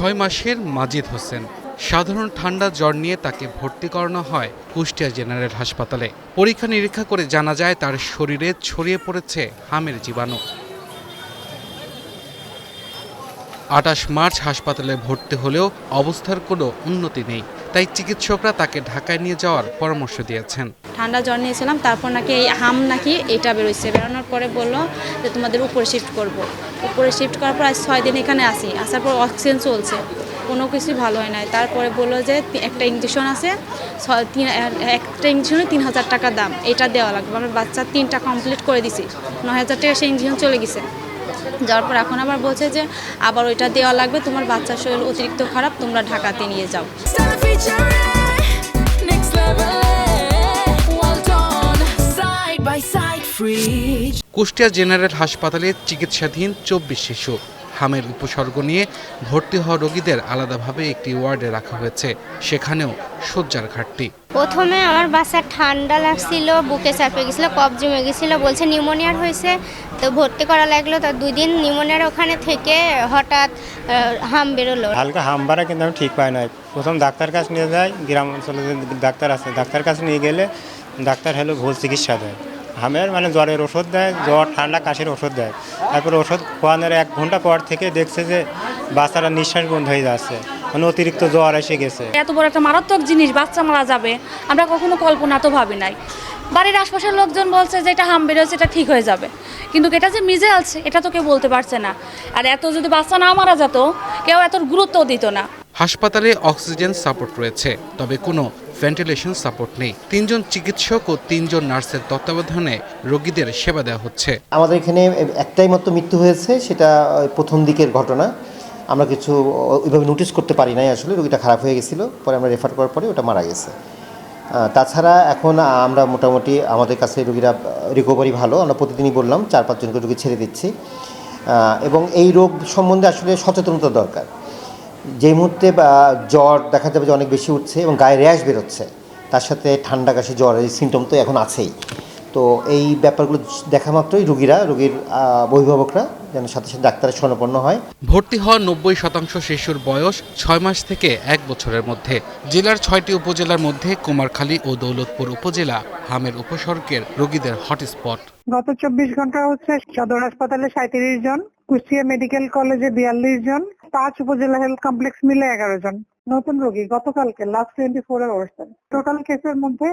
6 মাসের মাজিদ হোসেন। সাধারণ ঠান্ডা জ্বর নিয়ে তাকে ভর্তি করানো হয় কুষ্টিয়া জেনারেল হাসপাতালে। পরীক্ষা নিরীক্ষা করে জানা যায় তার শরীরে ছড়িয়ে পড়েছে হামের জীবাণু। 28 মার্চ হাসপাতালে ভর্তি হলেও অবস্থার কোনো উন্নতি নেই, তাই চিকিৎসকরা তাকে ঢাকায় নিয়ে যাওয়ার পরামর্শ দিয়েছেন। ঠান্ডা জ্বর নিয়েছিলাম, তারপর নাকি এই হাম নাকি এটা বেরোচ্ছে, বেরোনোর পরে বললো যে তোমাদের উপরে শিফট করব। উপরে শিফট করার পর আজ 6 দিন এখানে আসি, আসার পর অক্সিজেন চলছে, কোনো কিছুই ভালো হয় নাই। তারপরে বললো যে একটা ইঞ্জেকশন আছে, একটা ইঞ্জেকশনে 3000 টাকা দাম, এটা দেওয়া লাগবে। আমার বাচ্চার 3টা কমপ্লিট করে দিছি, 9000 টাকা সেই ইঞ্জেকশন চলে গেছে। যাওয়ার পর এখন আবার বলছে যে আবার ওইটা দেওয়া লাগবে, তোমার বাচ্চার শরীর অতিরিক্ত খারাপ, তোমরা ঢাকাতে নিয়ে যাও। কুষ্টিয়া জেনারেল হাসপাতালে চিকিৎসাধীন 24 শিশু। হামের উপসর্গ নিয়ে ভর্তি হওয়া রোগীদের আলাদাভাবে একটি ওয়ার্ডে রাখা হয়েছে, সেখানেও শয্যার ঘাটতি। প্রথমে আমার বাচ্চার ঠান্ডা লাগছিল, বুকে চাপে গেছিলো, কফ জমে গেছিল, বলছে নিউমোনিয়ার হয়েছে, তো ভর্তি করা লাগলো। তো 2 দিন নিউমোনিয়ার ওখানে থেকে হঠাৎ হাম বেরোলো। হালকা হাম বাড়া, কিন্তু আমি ঠিক পাই না। প্রথম ডাক্তার কাছে নিয়ে যাই, গ্রাম অঞ্চলে ডাক্তার আছে, ডাক্তার কাছে নিয়ে গেলে ডাক্তার হলো ভুল চিকিৎসা দেয়। হামের মানে জ্বরের ওষুধ দেয়, জ্বর ঠান্ডা কাশির ওষুধ দেয়। তারপর ওষুধ খাওয়ানোর 1 ঘন্টা পর থেকে দেখছে যে বাচ্চারা নিঃশ্বাস বন্ধ হয়ে যাচ্ছে, মানে অতিরিক্ত জ্বর এসে গেছে। এত বড় একটা মারাত্মক জিনিস, বাচ্চা মারা যাবে, আমরা কখনো কল্পনা তো ভাবি নাই। বাড়ির আশপাশের লোকজন বলছে যে এটা হাম বেরোচ্ছে, এটা ঠিক হয়ে যাবে, কিন্তু এটা যে মিজে আছে এটা তো কেউ বলতে পারছে না। আর এত যদি বাচ্চা না মারা যেত, কেউ এত গুরুত্ব দিত না। হাসপাতালে অক্সিজেন সাপোর্ট রয়েছে, তবে কোনো ভেন্টিলেশন সাপোর্ট নেই। 3 জন চিকিৎসক ও 3 জন নার্সের তত্ত্বাবধানে রোগীদের সেবা দেওয়া হচ্ছে। আমাদের এখানে একটাই মাত্র মৃত্যু হয়েছে, সেটা প্রথম দিকের ঘটনা। আমরা কিছু ওইভাবে নোটিস করতে পারি নাই, আসলে রোগীটা খারাপ হয়ে গেছিলো, পরে আমরা রেফার করার পরে ওটা মারা গেছে। তাছাড়া এখন আমরা মোটামুটি আমাদের কাছে রোগীরা রিকভারি ভালো। আমরা প্রতিদিনই বললাম 4-5 জনকে রোগী ছেড়ে দিচ্ছি, এবং এই রোগ সম্বন্ধে আসলে সচেতনতা দরকার। যে মুহূর্তে জ্বর দেখা যাবে যে অনেক বেশি উঠছে এবং গায়ে র্যাশ বেরোচ্ছে, তার সাথে ঠান্ডা কাশি জ্বর এই সিমটম তো এখন আছেই। তো এই ব্যাপারগুলো দেখা মাত্রই রোগীর অভিভাবকরা যেন সাথে সাথে ডাক্তারের শরণাপন্ন হয়। ভর্তি হওয়া 90% শিশুর বয়স 6 মাস থেকে 1 বছরের মধ্যে। জেলার 6টি উপজেলার মধ্যে কুমারখালী ও দৌলতপুর উপজেলা হামের উপসর্গের রোগীদের হটস্পট। গত 24 ঘন্টা হচ্ছে সদর হাসপাতালে 37 জন, কুষ্টিয়া মেডিকেল কলেজে 42 জন, 5 উপজেলা হেলথ কমপ্লেক্স মিলে 11 জন নতুন রোগী গতকালকে লাস্ট 24 আওয়ার্স। টোটাল কেসের মধ্যে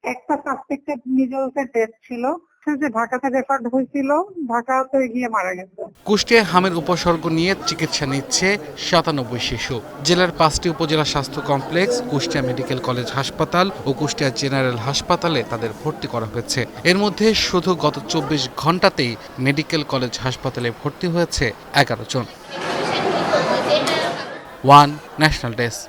একটা সাসপেক্টেড মিজলসের ডেথ ছিল, সে ঢাকাতে রেফার হয়েছিল, ঢাকাতে গিয়ে মারা গেছে। কুষ্টিয়ায় হামের উপসর্গ নিয়ে চিকিৎসা নিচ্ছে 97 শিশু। জেলার 5টি উপজেলা স্বাস্থ্য কমপ্লেক্স, কুষ্টিয়া মেডিকেল কলেজ হাসপাতাল ও কুষ্টিয়া জেনারেল হাসপাতালে তাদের ভর্তি করা হয়েছে। এর মধ্যে শুধু গত 24 ঘন্টাতেই মেডিকেল কলেজ হাসপাতালে ভর্তি হয়েছে 11 জন। One national desk.